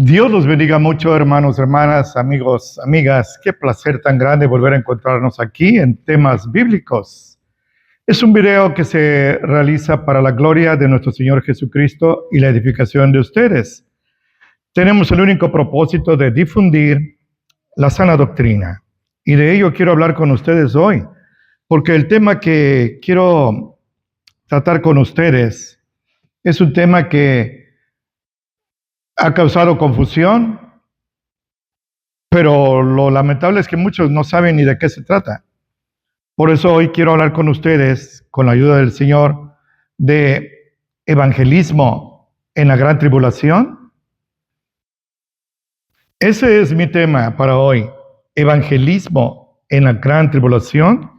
Dios los bendiga mucho, hermanos, hermanas, amigos, amigas. Qué placer tan grande volver a encontrarnos aquí en temas bíblicos. Es un video que se realiza para la gloria de nuestro Señor Jesucristo y la edificación de ustedes. Tenemos el único propósito de difundir la sana doctrina. Y de ello quiero hablar con ustedes hoy, porque el tema que quiero tratar con ustedes es un tema que ha causado confusión, pero lo lamentable es que muchos no saben ni de qué se trata. Por eso hoy quiero hablar con ustedes, con la ayuda del Señor, de evangelismo en la gran tribulación. Ese es mi tema para hoy, evangelismo en la gran tribulación.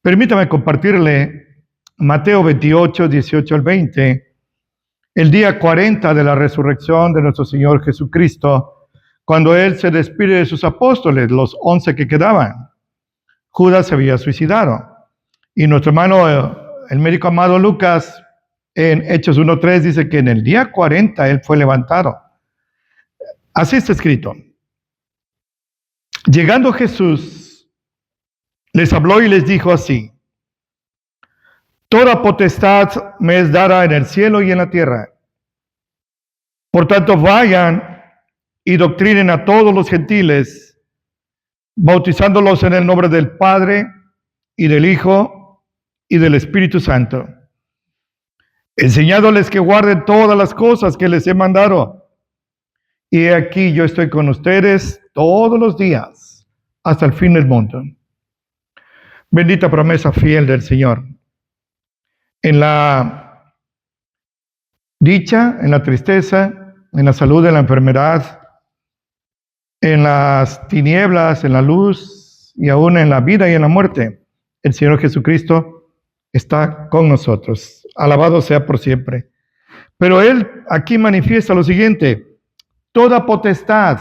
Permítame compartirle Mateo 28, 18 al 20, el día 40 de la resurrección de nuestro Señor Jesucristo, cuando Él se despide de sus apóstoles, los 11 que quedaban. Judas se había suicidado. Y nuestro hermano, el médico amado Lucas, en Hechos 1:3, dice que en el día 40 Él fue levantado. Así está escrito. Llegando Jesús, les habló y les dijo así: toda potestad me es dada en el cielo y en la tierra. Por tanto, vayan y doctrinen a todos los gentiles, bautizándolos en el nombre del Padre y del Hijo y del Espíritu Santo, enseñándoles que guarden todas las cosas que les he mandado. Y aquí yo estoy con ustedes todos los días, hasta el fin del mundo. Bendita promesa fiel del Señor. En la dicha, en la tristeza, en la salud, en la enfermedad, en las tinieblas, en la luz y aún en la vida y en la muerte, el Señor Jesucristo está con nosotros. Alabado sea por siempre. Pero Él aquí manifiesta lo siguiente: toda potestad,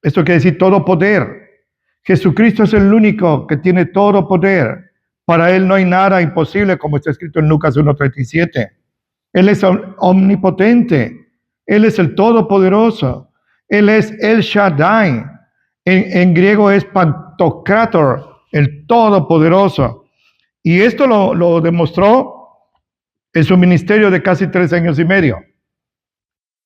esto quiere decir todo poder. Jesucristo es el único que tiene todo poder. Para Él no hay nada imposible, como está escrito en Lucas 1:37. Él es omnipotente. Él es el todopoderoso. Él es El Shaddai. En griego es Pantocrator, el todopoderoso. Y esto lo demostró en su ministerio de casi 3 años y medio.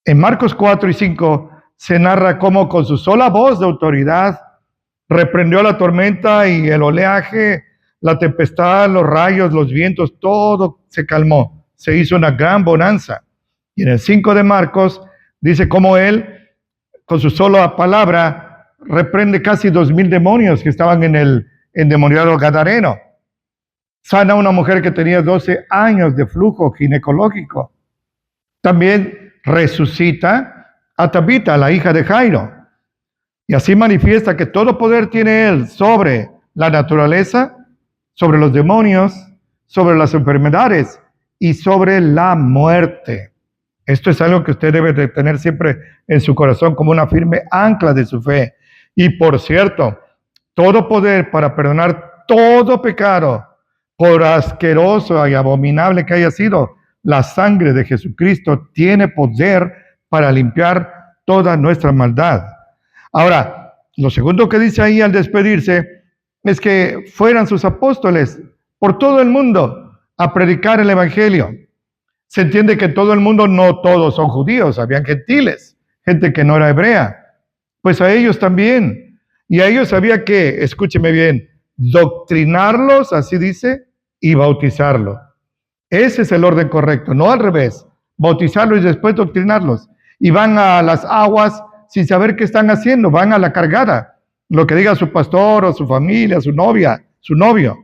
En Marcos 4 y 5 se narra cómo con su sola voz de autoridad reprendió la tormenta y el oleaje, la tempestad, los rayos, los vientos, todo se calmó. Se hizo una gran bonanza. Y en el 5 de Marcos dice cómo él, con su sola palabra, reprende casi 2,000 demonios que estaban en el endemoniado gadareno. Sana a una mujer que tenía 12 años de flujo ginecológico. También resucita a Tabita, la hija de Jairo. Y así manifiesta que todo poder tiene Él sobre la naturaleza, sobre los demonios, sobre las enfermedades y sobre la muerte. Esto es algo que usted debe de tener siempre en su corazón como una firme ancla de su fe. Y por cierto, todo poder para perdonar todo pecado, por asqueroso y abominable que haya sido, la sangre de Jesucristo tiene poder para limpiar toda nuestra maldad. Ahora, lo segundo que dice ahí al despedirse es que fueran sus apóstoles por todo el mundo a predicar el evangelio. Se entiende que todo el mundo, no todos son judíos, habían gentiles, gente que no era hebrea. Pues a ellos también. Y a ellos había que, escúcheme bien, doctrinarlos, así dice, y bautizarlos. Ese es el orden correcto, no al revés. Bautizarlos y después doctrinarlos. Y van a las aguas sin saber qué están haciendo, van a la cargada. Lo que diga su pastor o su familia, su novia, su novio.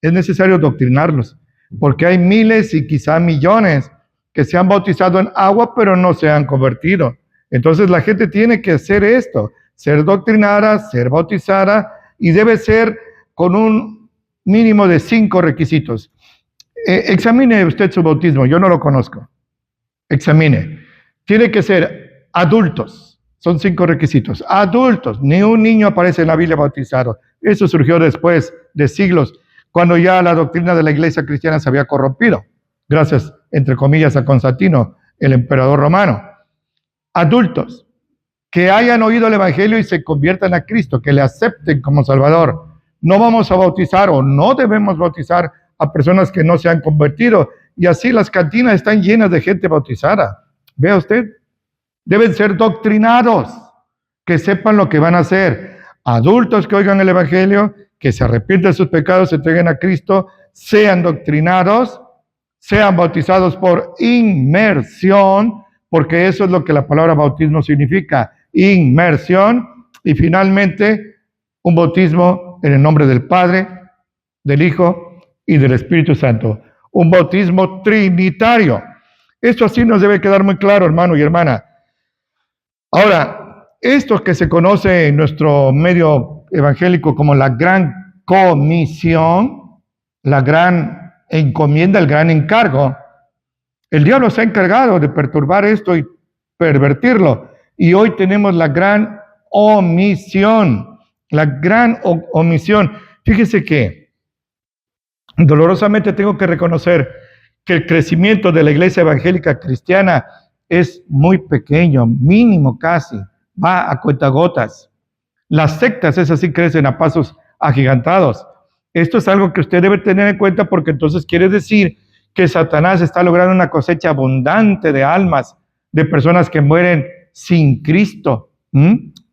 Es necesario doctrinarlos, porque hay miles y quizá millones que se han bautizado en agua, pero no se han convertido. Entonces la gente tiene que hacer esto, ser doctrinada, ser bautizada, y debe ser con un mínimo de 5 requisitos. Examine usted su bautismo, yo no lo conozco. Examine. Tiene que ser adultos, son 5 requisitos. Adultos, ni un niño aparece en la Biblia bautizado. Eso surgió después de siglos, cuando ya la doctrina de la iglesia cristiana se había corrompido, gracias, entre comillas, a Constantino, el emperador romano. Adultos que hayan oído el Evangelio y se conviertan a Cristo, que le acepten como Salvador. No vamos a bautizar o no debemos bautizar a personas que no se han convertido. Y así las cantinas están llenas de gente bautizada. Vea usted, deben ser doctrinados, que sepan lo que van a hacer. Adultos que oigan el Evangelio, que se arrepienten de sus pecados, se entreguen a Cristo, sean doctrinados, sean bautizados por inmersión, porque eso es lo que la palabra bautismo significa, inmersión, y finalmente un bautismo en el nombre del Padre, del Hijo y del Espíritu Santo. Un bautismo trinitario. Esto así nos debe quedar muy claro, hermano y hermana. Ahora, esto que se conoce en nuestro medio evangélico como la gran comisión, la gran encomienda, el gran encargo, el diablo se ha encargado de perturbar esto y pervertirlo. Y hoy tenemos la gran omisión, la gran omisión. Fíjese que dolorosamente tengo que reconocer que el crecimiento de la iglesia evangélica cristiana es muy pequeño, mínimo casi, va a cuentagotas. Las sectas, esas sí crecen a pasos agigantados. Esto es algo que usted debe tener en cuenta porque entonces quiere decir que Satanás está logrando una cosecha abundante de almas, de personas que mueren sin Cristo.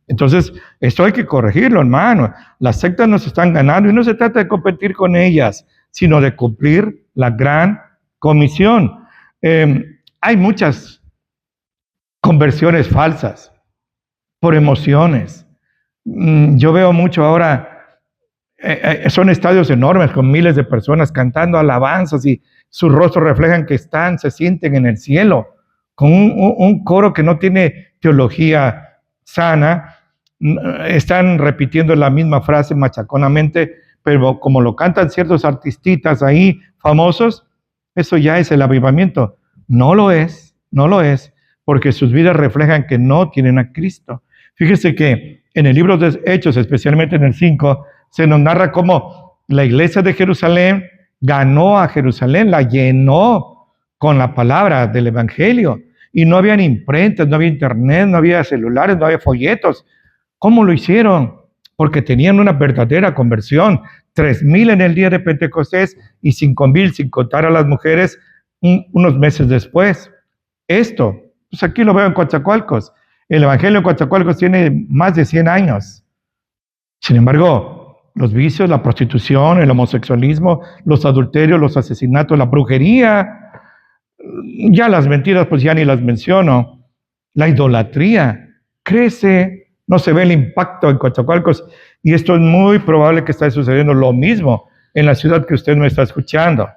Entonces, esto hay que corregirlo, hermano. Las sectas nos están ganando y no se trata de competir con ellas, sino de cumplir la gran comisión. Hay muchas conversiones falsas por emociones. Yo veo mucho ahora, son estadios enormes con miles de personas cantando alabanzas y sus rostros reflejan que se sienten en el cielo, con un coro que no tiene teología sana, están repitiendo la misma frase machaconamente, pero como lo cantan ciertos artistitas ahí famosos, eso ya es el avivamiento. No lo es, porque sus vidas reflejan que no tienen a Cristo. Fíjese que en el libro de Hechos, especialmente en el 5, se nos narra cómo la iglesia de Jerusalén ganó a Jerusalén, la llenó con la palabra del Evangelio. Y no habían imprentas, no había internet, no había celulares, no había folletos. ¿Cómo lo hicieron? Porque tenían una verdadera conversión. 3,000 en el día de Pentecostés y 5,000 sin contar a las mujeres unos meses después. Esto, pues aquí lo veo en Coatzacoalcos. El Evangelio en Coatzacoalcos tiene más de 100 años. Sin embargo, los vicios, la prostitución, el homosexualismo, los adulterios, los asesinatos, la brujería, ya las mentiras pues ya ni las menciono, la idolatría crece, no se ve el impacto en Coatzacoalcos y esto es muy probable que esté sucediendo lo mismo en la ciudad que usted me está escuchando.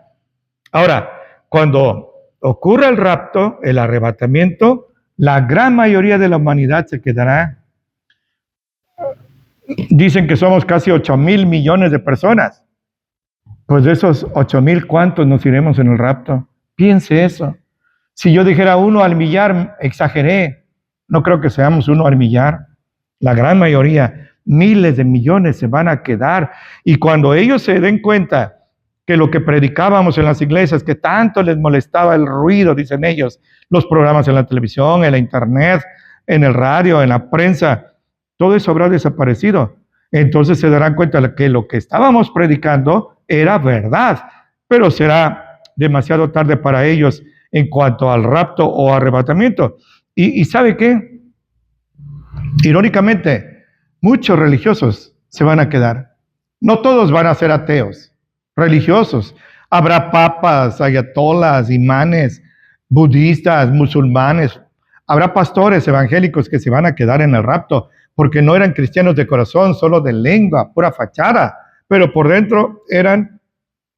Ahora, cuando ocurra el rapto, el arrebatamiento, la gran mayoría de la humanidad se quedará. Dicen que somos casi 8,000 millones de personas. Pues de esos 8,000, ¿cuántos nos iremos en el rapto? Piense eso. Si yo dijera 1 al millar, exageré. No creo que seamos 1 al millar. La gran mayoría, miles de millones se van a quedar. Y cuando ellos se den cuenta que lo que predicábamos en las iglesias, que tanto les molestaba el ruido, dicen ellos, los programas en la televisión, en la internet, en el radio, en la prensa, todo eso habrá desaparecido. Entonces se darán cuenta que lo que estábamos predicando era verdad, pero será demasiado tarde para ellos en cuanto al rapto o arrebatamiento. ¿Y sabe qué? Irónicamente, muchos religiosos se van a quedar. No todos van a ser ateos, religiosos. Habrá papas, ayatolas, imanes, budistas, musulmanes. Habrá pastores evangélicos que se van a quedar en el rapto porque no eran cristianos de corazón, solo de lengua, pura fachada, pero por dentro eran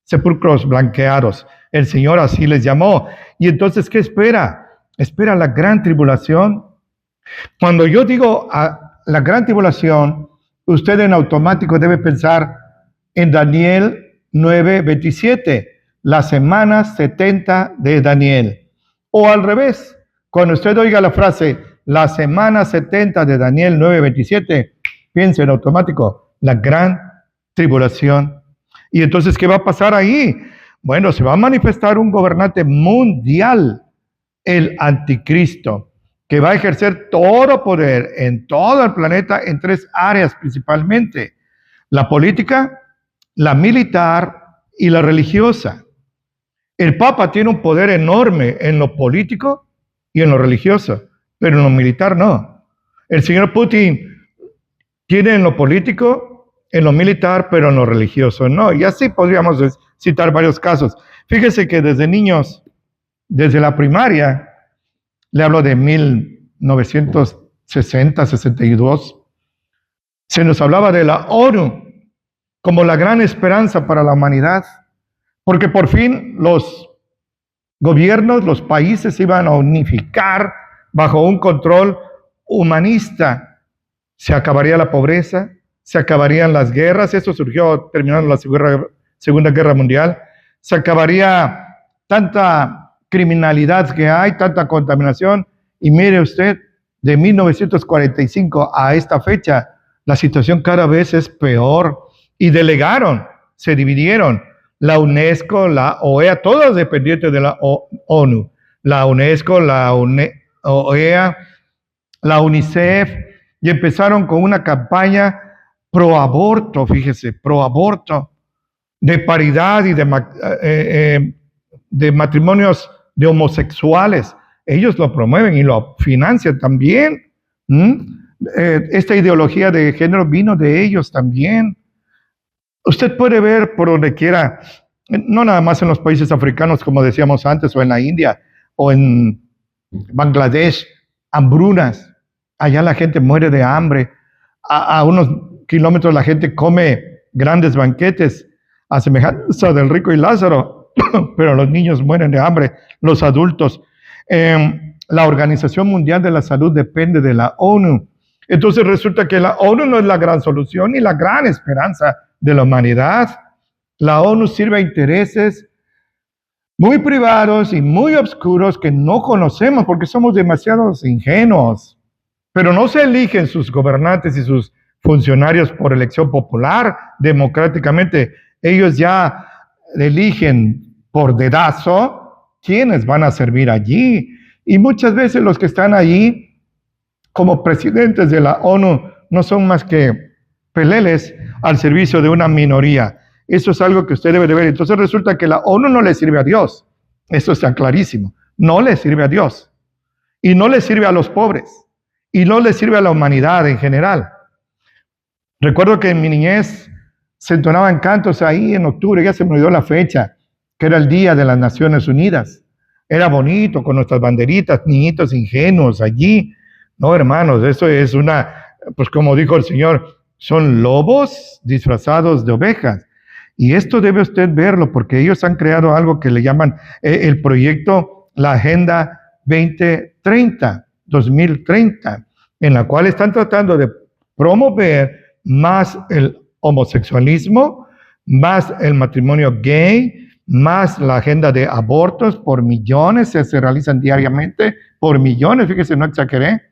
sepulcros blanqueados. El Señor así les llamó. Y entonces, ¿qué espera? Espera la gran tribulación. Cuando yo digo la gran tribulación, usted en automático debe pensar en Daniel 9:27, las semanas 70 de Daniel. O al revés, cuando usted oiga la frase, la semana 70 de Daniel 9:27, piense en automático, la gran tribulación. Y entonces, ¿qué va a pasar ahí? Bueno, se va a manifestar un gobernante mundial, el anticristo. que va a ejercer todo poder en todo el planeta en 3 áreas principalmente: la política, la militar y la religiosa. El Papa tiene un poder enorme en lo político y en lo religioso, pero en lo militar no. El señor Putin tiene en lo político, en lo militar, pero en lo religioso no. Y así podríamos citar varios casos. Fíjese que desde niños, desde la primaria, le hablo de 1960, 62, se nos hablaba de la ONU como la gran esperanza para la humanidad, porque por fin los gobiernos, los países se iban a unificar bajo un control humanista. Se acabaría la pobreza, se acabarían las guerras, eso surgió terminando la Segunda Guerra Mundial, se acabaría tanta criminalidad que hay, tanta contaminación, y mire usted, de 1945 a esta fecha, la situación cada vez es peor, y se dividieron, la UNESCO, la OEA, todos dependientes de la ONU, la UNESCO, la OEA, la UNICEF, y empezaron con una campaña pro aborto, fíjese, pro aborto, de paridad y de matrimonios de homosexuales. Ellos lo promueven y lo financian también. Esta ideología de género vino de ellos también. Usted puede ver por donde quiera, no nada más en los países africanos, como decíamos antes, o en la India, o en Bangladesh, hambrunas. Allá la gente muere de hambre. A unos kilómetros la gente come grandes banquetes a semejanza del rico y Lázaro, pero los niños mueren de hambre, los adultos. La Organización Mundial de la Salud depende de la ONU. Entonces resulta que la ONU no es la gran solución ni la gran esperanza de la humanidad. La ONU sirve a intereses muy privados y muy oscuros que no conocemos porque somos demasiados ingenuos. Pero no se eligen sus gobernantes y sus funcionarios por elección popular democráticamente. Ellos ya eligen por dedazo quiénes van a servir allí. Y muchas veces los que están allí como presidentes de la ONU no son más que peleles al servicio de una minoría. Eso es algo que usted debe de ver. Entonces resulta que la ONU no le sirve a Dios. Eso está clarísimo. No le sirve a Dios. Y no le sirve a los pobres. Y no le sirve a la humanidad en general. Recuerdo que en mi niñez se entonaban cantos ahí en octubre, ya se me olvidó la fecha, que era el Día de las Naciones Unidas. Era bonito con nuestras banderitas, niñitos ingenuos allí. No, hermanos, eso es pues como dijo el Señor, son lobos disfrazados de ovejas. Y esto debe usted verlo porque ellos han creado algo que le llaman el proyecto, la Agenda 2030, en la cual están tratando de promover más el homosexualismo, más el matrimonio gay, más la agenda de abortos por millones, se realizan diariamente por millones, fíjese, no exageré.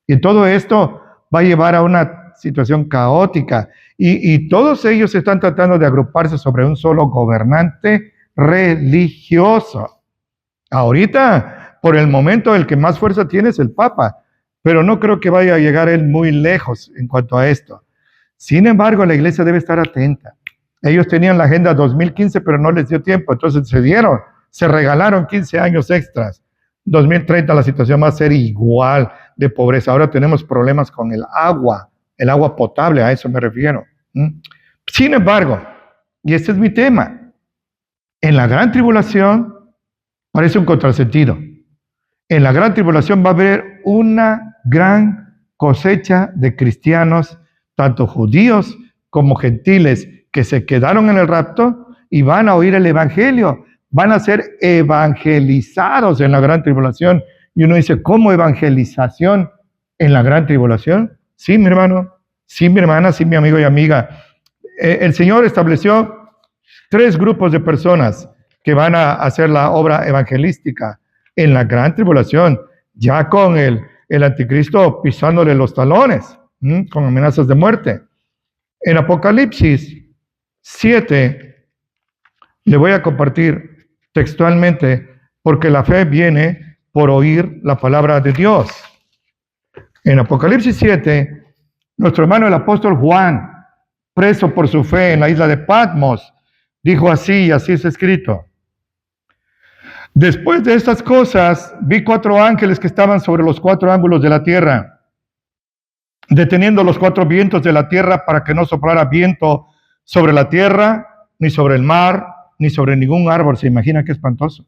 Y todo esto va a llevar a una situación caótica. Y todos ellos están tratando de agruparse sobre un solo gobernante religioso. Ahorita, por el momento, el que más fuerza tiene es el Papa, pero no creo que vaya a llegar él muy lejos en cuanto a esto. Sin embargo, la iglesia debe estar atenta. Ellos tenían la Agenda 2015, pero no les dio tiempo, entonces se regalaron 15 años extras. 2030 la situación va a ser igual de pobreza. Ahora tenemos problemas con el agua potable, a eso me refiero. Sin embargo, y este es mi tema, en la gran tribulación parece un contrasentido. En la gran tribulación va a haber una gran cosecha de cristianos, tanto judíos como gentiles, que se quedaron en el rapto y van a oír el evangelio, van a ser evangelizados en la gran tribulación. Y uno dice, ¿cómo evangelización en la gran tribulación? Sí, mi hermano, sí, mi hermana, sí, mi amigo y amiga. El Señor estableció 3 grupos de personas que van a hacer la obra evangelística en la gran tribulación, ya con el anticristo pisándole los talones, con amenazas de muerte. En Apocalipsis 7, le voy a compartir textualmente, porque la fe viene por oír la palabra de Dios. En Apocalipsis 7, nuestro hermano el apóstol Juan, preso por su fe en la isla de Patmos, dijo así, y así es escrito. Después de estas cosas, vi 4 ángeles que estaban sobre los 4 ángulos de la tierra, deteniendo los 4 vientos de la tierra para que no soplara viento sobre la tierra, ni sobre el mar, ni sobre ningún árbol. ¿Se imagina qué espantoso?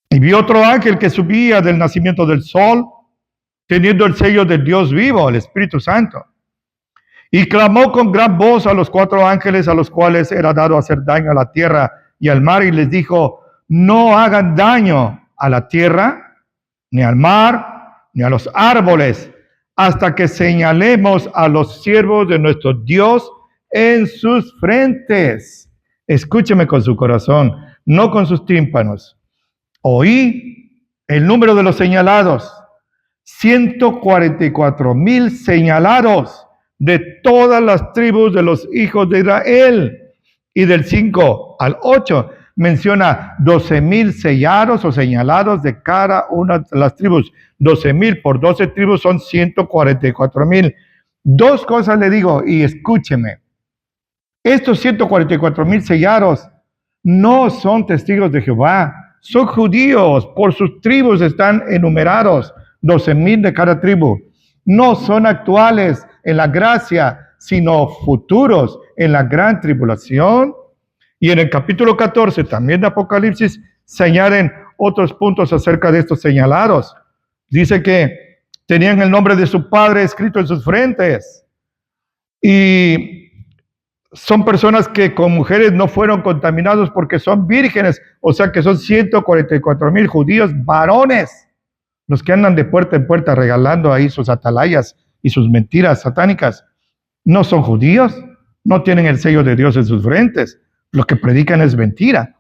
Y vi otro ángel que subía del nacimiento del sol, teniendo el sello del Dios vivo, el Espíritu Santo. Y clamó con gran voz a los 4 ángeles a los cuales era dado hacer daño a la tierra y al mar, y les dijo: no hagan daño a la tierra, ni al mar, ni a los árboles, hasta que señalemos a los siervos de nuestro Dios en sus frentes. Escúcheme con su corazón, no con sus tímpanos. Oí el número de los señalados, 144,000 señalados de todas las tribus de los hijos de Israel. Y del 5 al 8 menciona 12,000 sellados o señalados de cada una de las tribus. 12,000 por 12 tribus son 144,000. 2 cosas le digo y escúcheme. Estos 144,000 sellados no son testigos de Jehová, son judíos, por sus tribus están enumerados, 12,000 de cada tribu. No son actuales en la gracia, sino futuros en la gran tribulación. Y en el capítulo 14, también de Apocalipsis, se añaden otros puntos acerca de estos señalados. Dice que tenían el nombre de su padre escrito en sus frentes. Y son personas que con mujeres no fueron contaminados porque son vírgenes, o sea que son 144,000 judíos varones, los que andan de puerta en puerta regalando ahí sus atalayas y sus mentiras satánicas. No son judíos, no tienen el sello de Dios en sus frentes, lo que predican es mentira.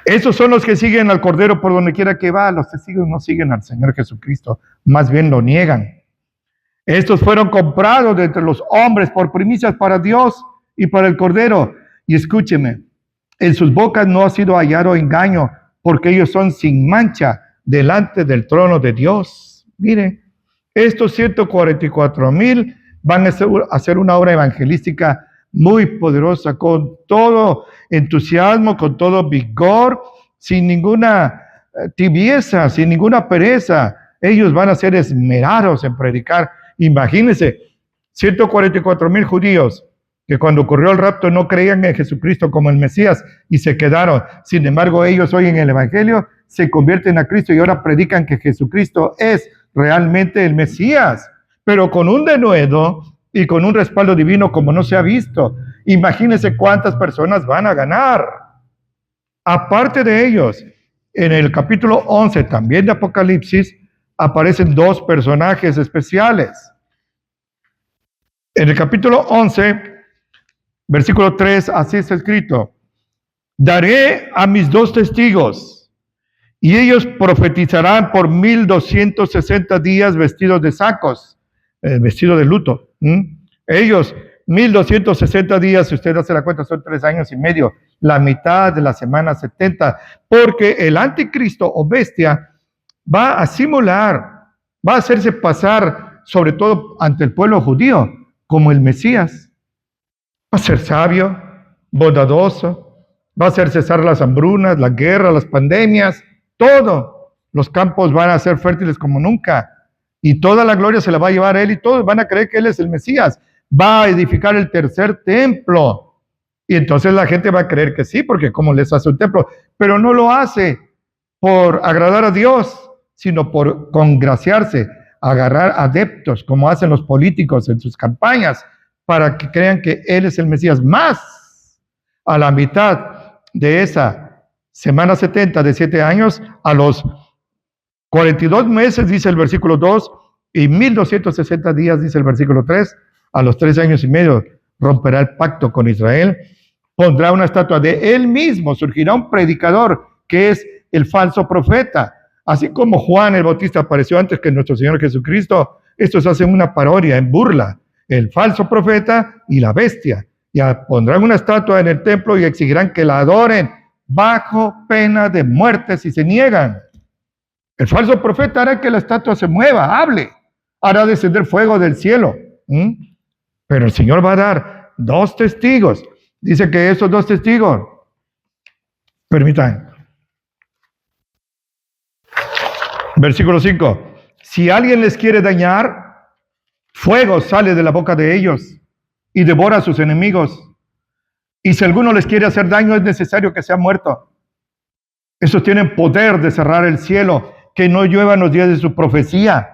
Esos son los que siguen al Cordero por donde quiera que va. Los testigos no siguen al Señor Jesucristo, más bien lo niegan. Estos fueron comprados de entre los hombres por primicias para Dios y para el Cordero. Y escúcheme, en sus bocas no ha sido hallado engaño, porque ellos son sin mancha delante del trono de Dios. Mire, estos 144,000 van a hacer una obra evangelística muy poderosa, con todo entusiasmo, con todo vigor, sin ninguna tibieza, sin ninguna pereza. Ellos van a ser esmerados en predicar. Imagínense, 144,000 judíos que cuando ocurrió el rapto no creían en Jesucristo como el Mesías y se quedaron. Sin embargo, ellos hoy en el Evangelio se convierten a Cristo y ahora predican que Jesucristo es realmente el Mesías, pero con un denuedo y con un respaldo divino como no se ha visto. Imagínense cuántas personas van a ganar. Aparte de ellos, en el capítulo 11 también de Apocalipsis, aparecen 2 personajes especiales. En el capítulo 11, versículo 3, así está escrito: daré a mis 2 testigos, y ellos profetizarán por 1260 días vestidos de sacos, vestido de luto. Ellos, 1260 días, si usted hace la cuenta, son 3 años y medio, la mitad de la semana 70, porque el anticristo o bestia va a simular, va a hacerse pasar, sobre todo ante el pueblo judío, como el Mesías. Va a ser sabio, bondadoso, va a hacer cesar las hambrunas, la guerra, las pandemias, todo. Los campos van a ser fértiles como nunca, y toda la gloria se la va a llevar a él, y todos van a creer que él es el Mesías. Va a edificar el 3er templo, y entonces la gente va a creer que sí, porque como les hace un templo, pero no lo hace por agradar a Dios, sino por congraciarse, agarrar adeptos, como hacen los políticos en sus campañas, para que crean que él es el Mesías. Más a la mitad de esa semana 70 de 7 años, a los 42 meses, dice el versículo 2, y 1260 días, dice el versículo 3, a los 3 años y medio, romperá el pacto con Israel, pondrá una estatua de él mismo, surgirá un predicador que es el falso profeta. Así como Juan el Bautista apareció antes que nuestro Señor Jesucristo, estos hacen una parodia en burla, el falso profeta y la bestia. Ya pondrán una estatua en el templo y exigirán que la adoren bajo pena de muerte si se niegan. El falso profeta hará que la estatua se mueva, hable, hará descender fuego del cielo. Pero el Señor va a dar 2 testigos. Dice que esos 2 testigos, permítanme. Versículo 5. Si alguien les quiere dañar, fuego sale de la boca de ellos y devora a sus enemigos. Y si alguno les quiere hacer daño, es necesario que sea muerto. Esos tienen poder de cerrar el cielo, que no llueva en los días de su profecía.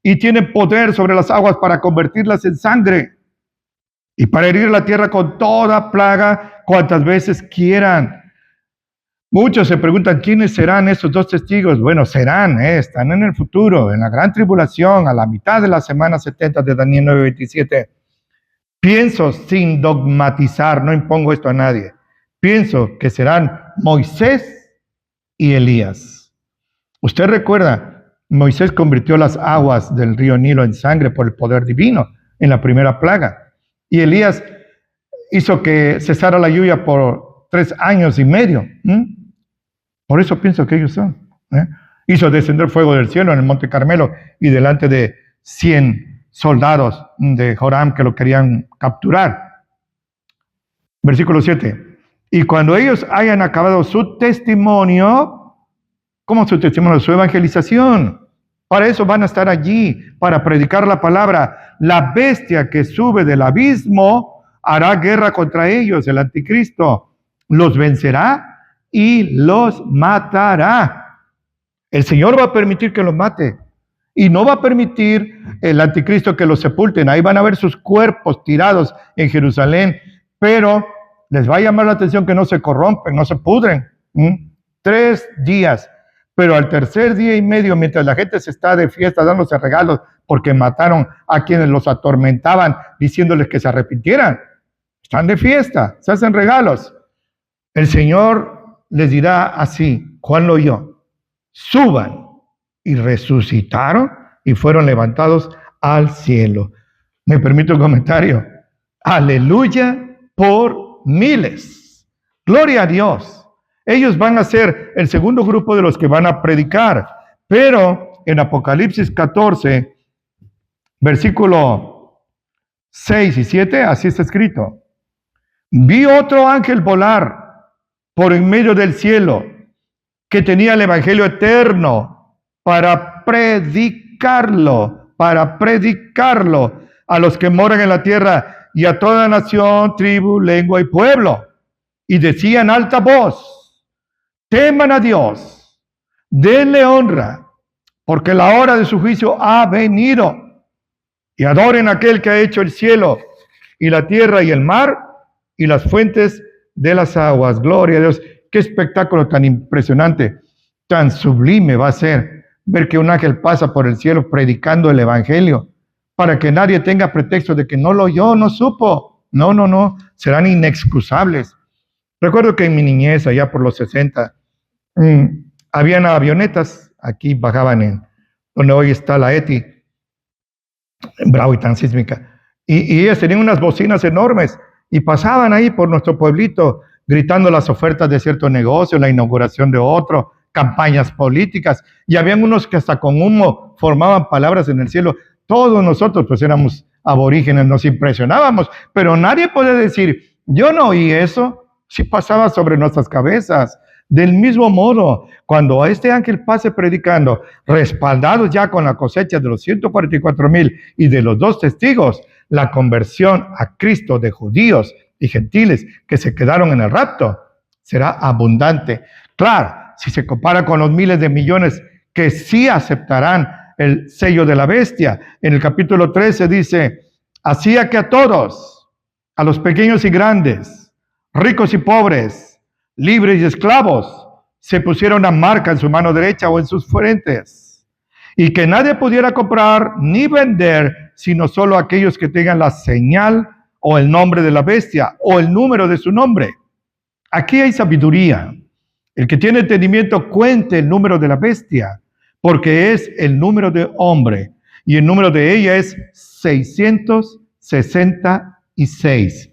Y tienen poder sobre las aguas para convertirlas en sangre. Y para herir la tierra con toda plaga, cuantas veces quieran. Muchos se preguntan, ¿quiénes serán esos 2 testigos? Bueno, están en el futuro, en la gran tribulación, a la mitad de la semana 70 de Daniel 9:27. Pienso, sin dogmatizar, no impongo esto a nadie, pienso que serán Moisés y Elías. Usted recuerda, Moisés convirtió las aguas del río Nilo en sangre por el poder divino en la primera plaga. Y Elías hizo que cesara la lluvia por 3 años y medio. Por eso pienso que ellos son. Hizo descender fuego del cielo en el monte Carmelo y delante de 100 soldados de Joram que lo querían capturar. Versículo 7. Y cuando ellos hayan acabado su testimonio, ¿cómo su testimonio? Su evangelización. Para eso van a estar allí, para predicar la palabra. La bestia que sube del abismo hará guerra contra ellos, el anticristo. Los vencerá y los matará. El Señor va a permitir que los mate. Y no va a permitir el anticristo que los sepulten. Ahí van a ver sus cuerpos tirados en Jerusalén. Pero les va a llamar la atención que no se corrompen, no se pudren. 3 días. Pero al tercer día y medio, mientras la gente se está de fiesta dándose regalos porque mataron a quienes los atormentaban diciéndoles que se arrepintieran. Están de fiesta, se hacen regalos. El Señor les dirá así, Juan lo oyó, suban, y resucitaron y fueron levantados al cielo. Me permito un comentario. Aleluya por miles. Gloria a Dios. Ellos van a ser el segundo grupo de los que van a predicar. Pero en Apocalipsis 14, versículo 6 y 7, así está escrito. Vi otro ángel volar por en medio del cielo, que tenía el evangelio eterno para predicarlo a los que moran en la tierra y a toda nación, tribu, lengua y pueblo. Y decía en alta voz, teman a Dios, denle honra, porque la hora de su juicio ha venido. Y adoren a aquel que ha hecho el cielo y la tierra y el mar y las fuentes de las aguas. Gloria a Dios. Qué espectáculo tan impresionante, tan sublime va a ser ver que un ángel pasa por el cielo predicando el evangelio, para que nadie tenga pretexto de que no lo oyó, no supo. No, serán inexcusables. Recuerdo que en mi niñez, allá por los 60, habían avionetas, aquí bajaban en donde hoy está la ETI, en Bravo y tan sísmica, y ellas tenían unas bocinas enormes, y pasaban ahí por nuestro pueblito, gritando las ofertas de cierto negocio, la inauguración de otro, campañas políticas, y habían unos que hasta con humo formaban palabras en el cielo. Todos nosotros pues éramos aborígenes, nos impresionábamos, pero nadie puede decir, yo no oí eso, si pasaba sobre nuestras cabezas. Del mismo modo, cuando este ángel pase predicando, respaldados ya con la cosecha de los 144,000 y de los 2 testigos, la conversión a Cristo de judíos y gentiles que se quedaron en el rapto será abundante. Claro, si se compara con los miles de millones que sí aceptarán el sello de la bestia. En el capítulo 13 dice, hacía que a todos, a los pequeños y grandes, ricos y pobres, libres y esclavos, se pusiera una marca en su mano derecha o en sus frentes, y que nadie pudiera comprar ni vender, sino solo aquellos que tengan la señal o el nombre de la bestia o el número de su nombre. Aquí hay sabiduría. El que tiene entendimiento cuente el número de la bestia, porque es el número de hombre, y el número de ella es 666.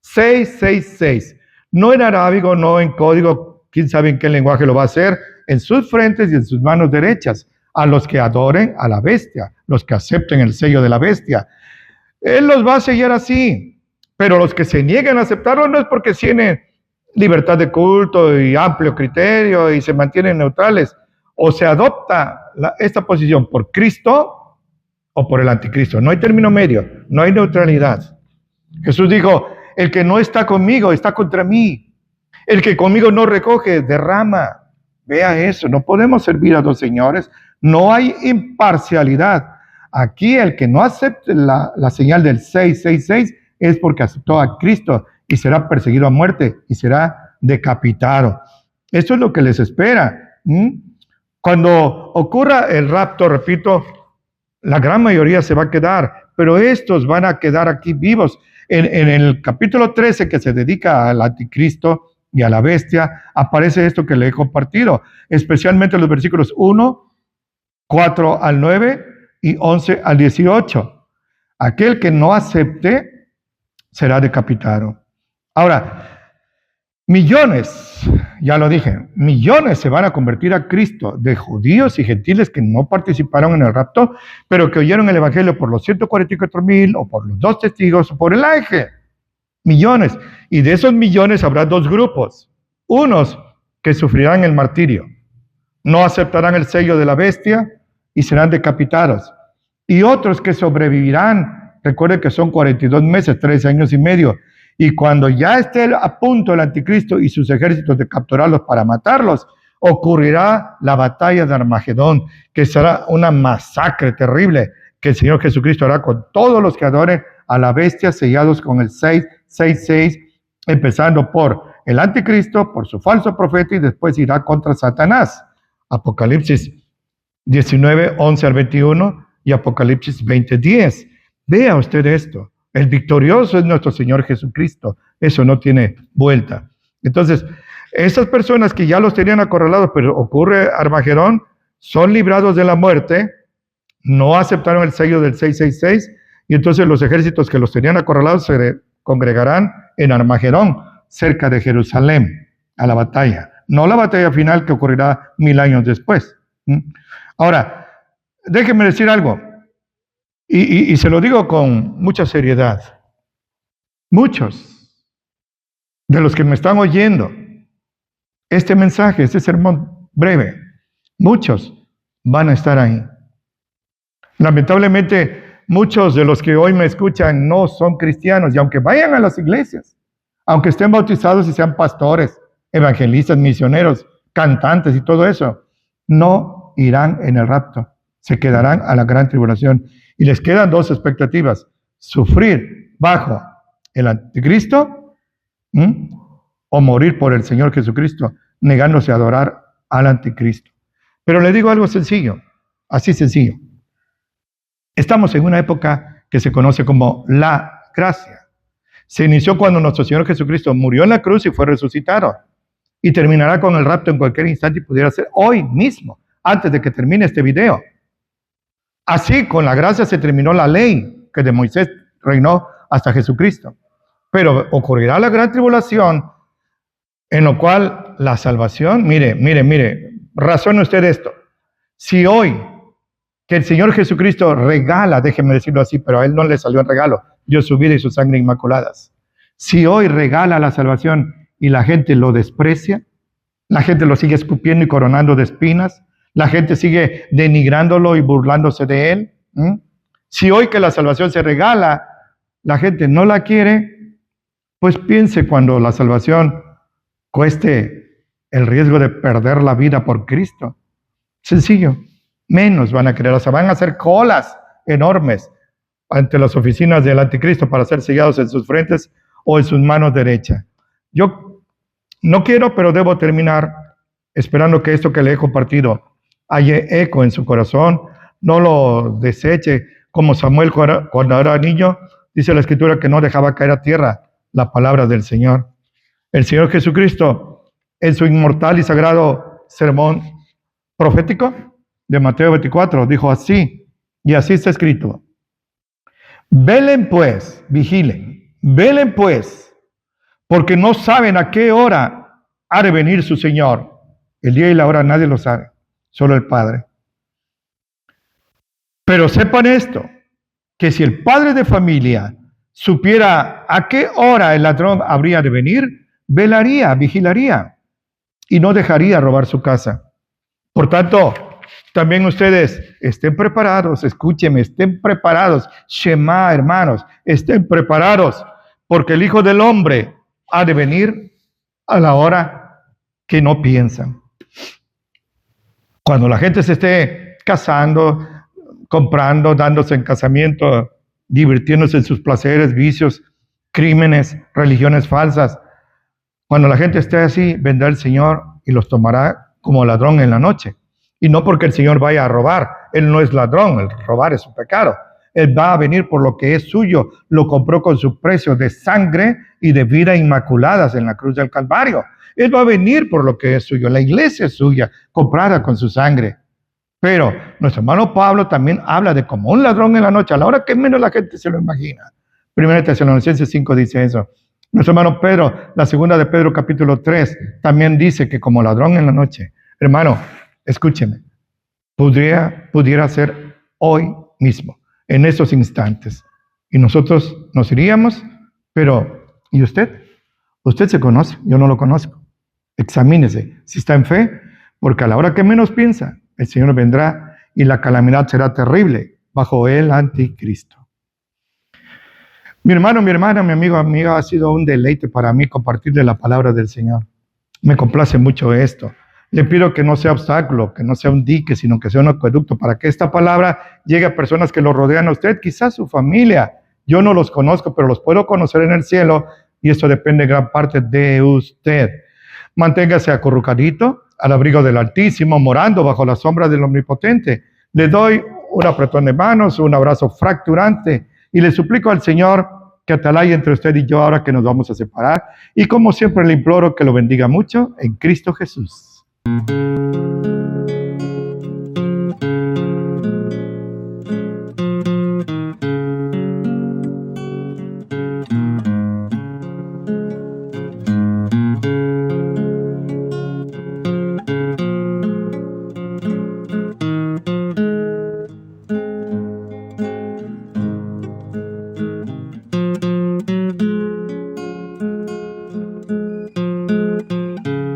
666. No en arábigo, no en código, quién sabe en qué lenguaje lo va a hacer, en sus frentes y en sus manos derechas, a los que adoren a la bestia, los que acepten el sello de la bestia. Él los va a sellar así, pero los que se nieguen a aceptarlo no es porque tienen libertad de culto y amplio criterio y se mantienen neutrales, o se adopta esta posición por Cristo o por el anticristo. No hay término medio, no hay neutralidad. Jesús dijo, el que no está conmigo está contra mí. El que conmigo no recoge, derrama. Vea eso, no podemos servir a dos señores. No hay imparcialidad. Aquí el que no acepte la señal del 666 es porque aceptó a Cristo y será perseguido a muerte y será decapitado. Esto es lo que les espera. Cuando ocurra el rapto, repito, la gran mayoría se va a quedar, pero estos van a quedar aquí vivos. En el capítulo 13, que se dedica al anticristo y a la bestia, aparece esto que le he compartido, especialmente los versículos 1, 4 al 9 y 11 al 18. Aquel que no acepte será decapitado. Ahora, millones, ya lo dije, millones se van a convertir a Cristo, de judíos y gentiles que no participaron en el rapto, pero que oyeron el evangelio por los 144,000 o por los 2 testigos o por el ángel. Millones. Y de esos millones habrá 2 grupos. Unos que sufrirán el martirio, no aceptarán el sello de la bestia y serán decapitados. Y otros que sobrevivirán, recuerden que son 42 meses, 3 años y medio, y cuando ya esté a punto el anticristo y sus ejércitos de capturarlos para matarlos, ocurrirá la batalla de Armagedón, que será una masacre terrible que el Señor Jesucristo hará con todos los que adoren a la bestia, sellados con el 666, empezando por el anticristo, por su falso profeta, y después irá contra Satanás. Apocalipsis 19, 11 al 21 y Apocalipsis 20, 10. Vea usted esto. El victorioso es nuestro Señor Jesucristo. Eso no tiene vuelta. Entonces, esas personas que ya los tenían acorralados, pero ocurre Armagedón, son librados de la muerte, no aceptaron el sello del 666, y entonces los ejércitos que los tenían acorralados se congregarán en Armagedón, cerca de Jerusalén, a la batalla. No la batalla final que ocurrirá 1000 años después. Ahora, déjenme decir algo. Y se lo digo con mucha seriedad. Muchos de los que me están oyendo este mensaje, este sermón breve, muchos van a estar ahí. Lamentablemente, muchos de los que hoy me escuchan no son cristianos, y aunque vayan a las iglesias, aunque estén bautizados y sean pastores, evangelistas, misioneros, cantantes y todo eso, no irán en el rapto. Se quedarán a la gran tribulación. Y les quedan 2 expectativas: sufrir bajo el anticristo o morir por el Señor Jesucristo, negándose a adorar al anticristo. Pero le digo algo sencillo, así sencillo. Estamos en una época que se conoce como la gracia. Se inició cuando nuestro Señor Jesucristo murió en la cruz y fue resucitado. Y terminará con el rapto en cualquier instante, y pudiera ser hoy mismo, antes de que termine este video. Así, con la gracia se terminó la ley que de Moisés reinó hasta Jesucristo. Pero ocurrirá la gran tribulación, en lo cual la salvación, mire, razone usted esto. Si hoy que el Señor Jesucristo regala, déjeme decirlo así, pero a Él no le salió en regalo, dio su vida y su sangre inmaculadas. Si hoy regala la salvación y la gente lo desprecia, la gente lo sigue escupiendo y coronando de espinas, la gente sigue denigrándolo y burlándose de él. Si hoy que la salvación se regala, la gente no la quiere, pues piense cuando la salvación cueste el riesgo de perder la vida por Cristo. Sencillo, menos van a querer, o sea, van a hacer colas enormes ante las oficinas del anticristo para ser sellados en sus frentes o en sus manos derechas. Yo no quiero, pero debo terminar esperando que esto que le he compartido haya eco en su corazón, no lo deseche como Samuel cuando era niño. Dice la Escritura que no dejaba caer a tierra la palabra del Señor. El Señor Jesucristo, en su inmortal y sagrado sermón profético de Mateo 24, dijo así, y así está escrito: velen pues, vigilen, velen pues, porque no saben a qué hora ha de venir su Señor. El día y la hora nadie lo sabe, solo el Padre. Pero sepan esto, que si el padre de familia supiera a qué hora el ladrón habría de venir, velaría, vigilaría y no dejaría robar su casa. Por tanto, también ustedes estén preparados, escúchenme, estén preparados. Shema, hermanos, estén preparados, porque el Hijo del Hombre ha de venir a la hora que no piensan. Cuando la gente se esté casando, comprando, dándose en casamiento, divirtiéndose en sus placeres, vicios, crímenes, religiones falsas. Cuando la gente esté así, vendrá el Señor y los tomará como ladrón en la noche. Y no porque el Señor vaya a robar, Él no es ladrón, el robar es un pecado. Él va a venir por lo que es suyo, lo compró con su precio de sangre y de vida inmaculadas en la cruz del Calvario. Él va a venir por lo que es suyo, la iglesia es suya, comprada con su sangre. Pero nuestro hermano Pablo también habla de como un ladrón en la noche, a la hora que menos la gente se lo imagina. 1 Tesalonicenses 5 dice eso. Nuestro hermano Pedro, la segunda de Pedro capítulo 3, también dice que como ladrón en la noche. Hermano, escúcheme, pudiera ser hoy mismo, en estos instantes. Y nosotros nos iríamos, pero ¿y usted? Usted se conoce, yo no lo conozco. Examínese si está en fe, porque a la hora que menos piensa, el Señor vendrá y la calamidad será terrible bajo el anticristo. Mi hermano, mi hermana, mi amigo, amiga, ha sido un deleite para mí compartirle la palabra del Señor. Me complace mucho esto. Le pido que no sea obstáculo, que no sea un dique, sino que sea un acueducto para que esta palabra llegue a personas que lo rodean a usted, quizás su familia. Yo no los conozco, pero los puedo conocer en el cielo y esto depende gran parte de usted. Manténgase acurrucadito, al abrigo del Altísimo, morando bajo la sombra del Omnipotente. Le doy un apretón de manos, un abrazo fracturante y le suplico al Señor que atalaye entre usted y yo ahora que nos vamos a separar. Y como siempre le imploro que lo bendiga mucho en Cristo Jesús.